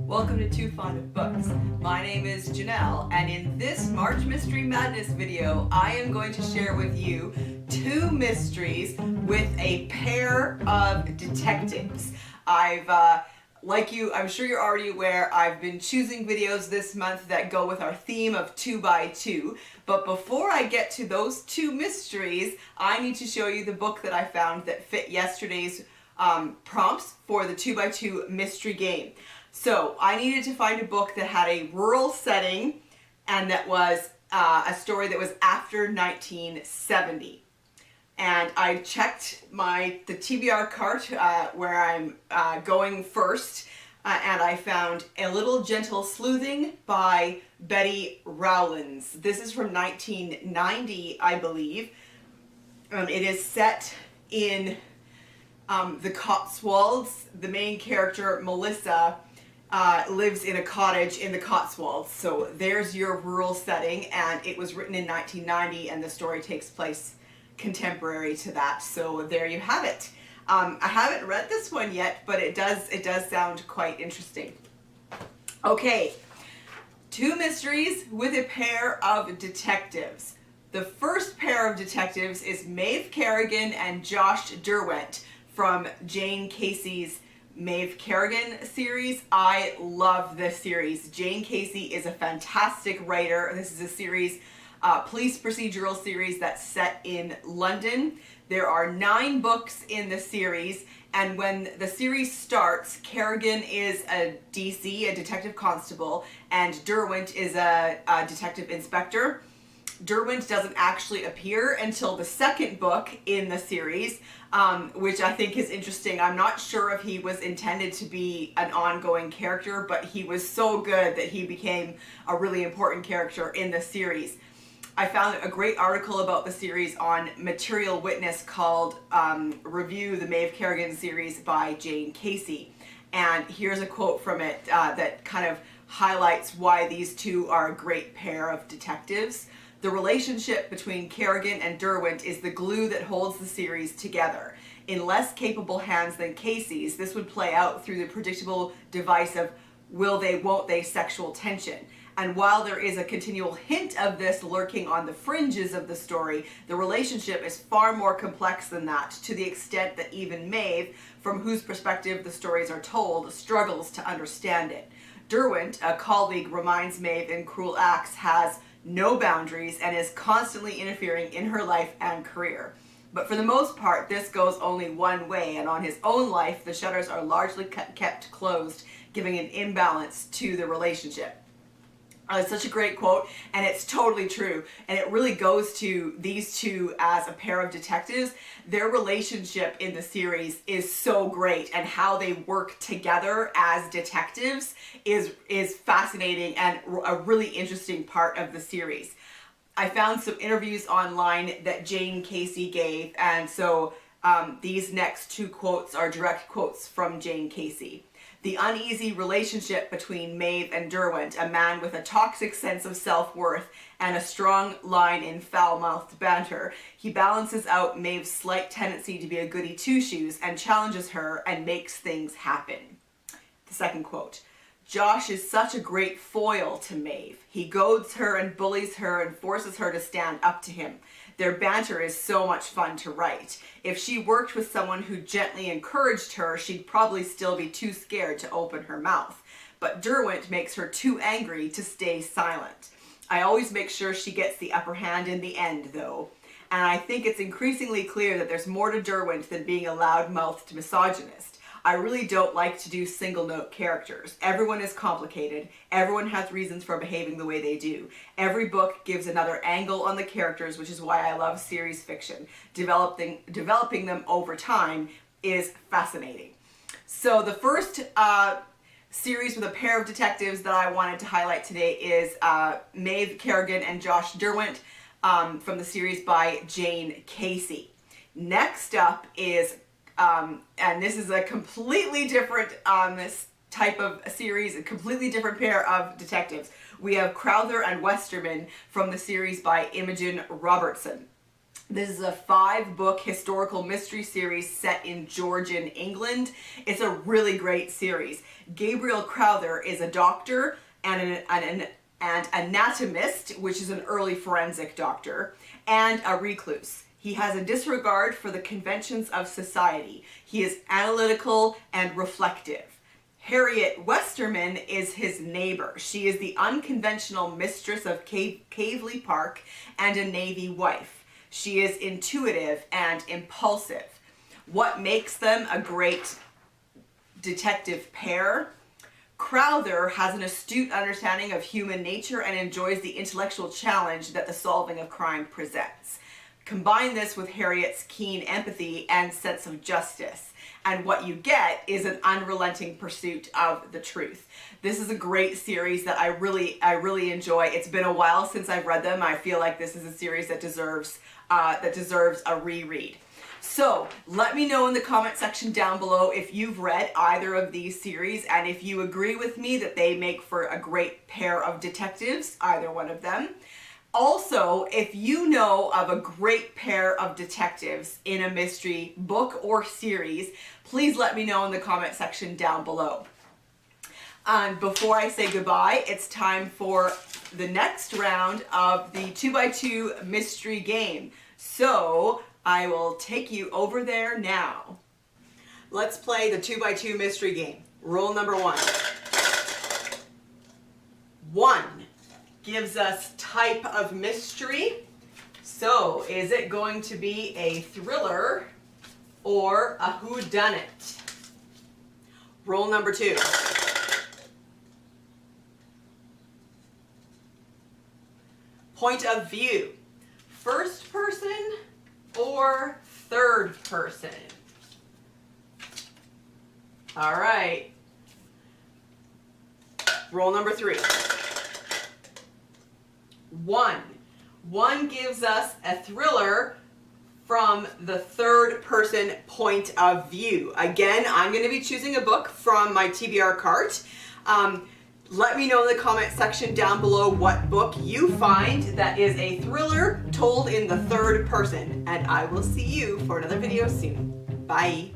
Welcome to Too Fond of Books. My name is Janelle, and in this March Mystery Madness video, I am going to share with you two mysteries with a pair of detectives. I'm sure you're already aware, I've been choosing videos this month that go with our theme of 2x2. But before I get to those two mysteries, I need to show you the book that I found that fit yesterday's prompts for the 2x2 mystery game. So I needed to find a book that had a rural setting and that was a story that was after 1970. And I checked the TBR cart where I'm going first, and I found A Little Gentle Sleuthing by Betty Rowlands. This is from 1990, I believe. It is set in the Cotswolds. The main character, Melissa, lives in a cottage in the Cotswolds. So there's your rural setting, and it was written in 1990, and the story takes place contemporary to that. So there you have it. I haven't read this one yet, but it does sound quite interesting. Okay, two mysteries with a pair of detectives. The first pair of detectives is Maeve Kerrigan and Josh Derwent from Jane Casey's Maeve Kerrigan series. I love this series. Jane Casey is a fantastic writer. This is a series, police procedural series that's set in London. There are 9 books in the series, and when the series starts, Kerrigan is a DC, a detective constable, and Derwent is a detective inspector. Derwent doesn't actually appear until the second book in the series, which I think is interesting. I'm not sure if he was intended to be an ongoing character, but he was so good that he became a really important character in the series. I found a great article about the series on Material Witness called Review the Maeve Kerrigan Series by Jane Casey. And here's a quote from it that kind of highlights why these two are a great pair of detectives. The relationship between Kerrigan and Derwent is the glue that holds the series together. In less capable hands than Casey's, this would play out through the predictable device of will they, won't they sexual tension. And while there is a continual hint of this lurking on the fringes of the story, the relationship is far more complex than that, to the extent that even Maeve, from whose perspective the stories are told, struggles to understand it. Derwent, a colleague, reminds Maeve in Cruel Acts, has no boundaries and is constantly interfering in her life and career. But for the most part, this goes only one way, and on his own life, the shutters are largely kept closed, giving an imbalance to the relationship. It's such a great quote, and it's totally true. And it really goes to these two as a pair of detectives. Their relationship in the series is so great, and how they work together as detectives is fascinating and a really interesting part of the series. I found some interviews online that Jane Casey gave, and so these next two quotes are direct quotes from Jane Casey. The uneasy relationship between Maeve and Derwent, a man with a toxic sense of self-worth and a strong line in foul-mouthed banter. He balances out Maeve's slight tendency to be a goody two-shoes and challenges her and makes things happen. The second quote. Josh is such a great foil to Maeve. He goads her and bullies her and forces her to stand up to him. Their banter is so much fun to write. If she worked with someone who gently encouraged her, she'd probably still be too scared to open her mouth. But Derwent makes her too angry to stay silent. I always make sure she gets the upper hand in the end, though. And I think it's increasingly clear that there's more to Derwent than being a loud-mouthed misogynist. I really don't like to do single-note characters. Everyone is complicated. Everyone has reasons for behaving the way they do. Every book gives another angle on the characters, which is why I love series fiction. Developing them over time is fascinating. So the first series with a pair of detectives that I wanted to highlight today is Maeve Kerrigan and Josh Derwent from the series by Jane Casey. Next up is and this is a completely different this type of series, a completely different pair of detectives. We have Crowther and Westerman from the series by Imogen Robertson. This is a 5-book historical mystery series set in Georgian England. It's a really great series. Gabriel Crowther is a doctor and an anatomist, which is an early forensic doctor, and a recluse. He has a disregard for the conventions of society. He is analytical and reflective. Harriet Westerman is his neighbor. She is the unconventional mistress of Caveley Park and a Navy wife. She is intuitive and impulsive. What makes them a great detective pair? Crowther has an astute understanding of human nature and enjoys the intellectual challenge that the solving of crime presents. Combine this with Harriet's keen empathy and sense of justice, and what you get is an unrelenting pursuit of the truth. This is a great series that I really enjoy. It's been a while since I've read them. I feel like this is a series that deserves a reread. So let me know in the comment section down below if you've read either of these series and if you agree with me that they make for a great pair of detectives, either one of them. Also, if you know of a great pair of detectives in a mystery book or series, please let me know in the comment section down below. And before I say goodbye, it's time for the next round of the 2x2 mystery game. So I will take you over there now. Let's play the 2x2 mystery game. Rule number 1. 1 gives us type of mystery. So is it going to be a thriller or a whodunit? Rule number 2. Point of view. First person or third person? All right. Rule number 3. 1 gives us a thriller from the third person point of view. Again, I'm going to be choosing a book from my TBR cart. Let me know in the comment section down below what book you find that is a thriller told in the third person. And I will see you for another video soon. Bye.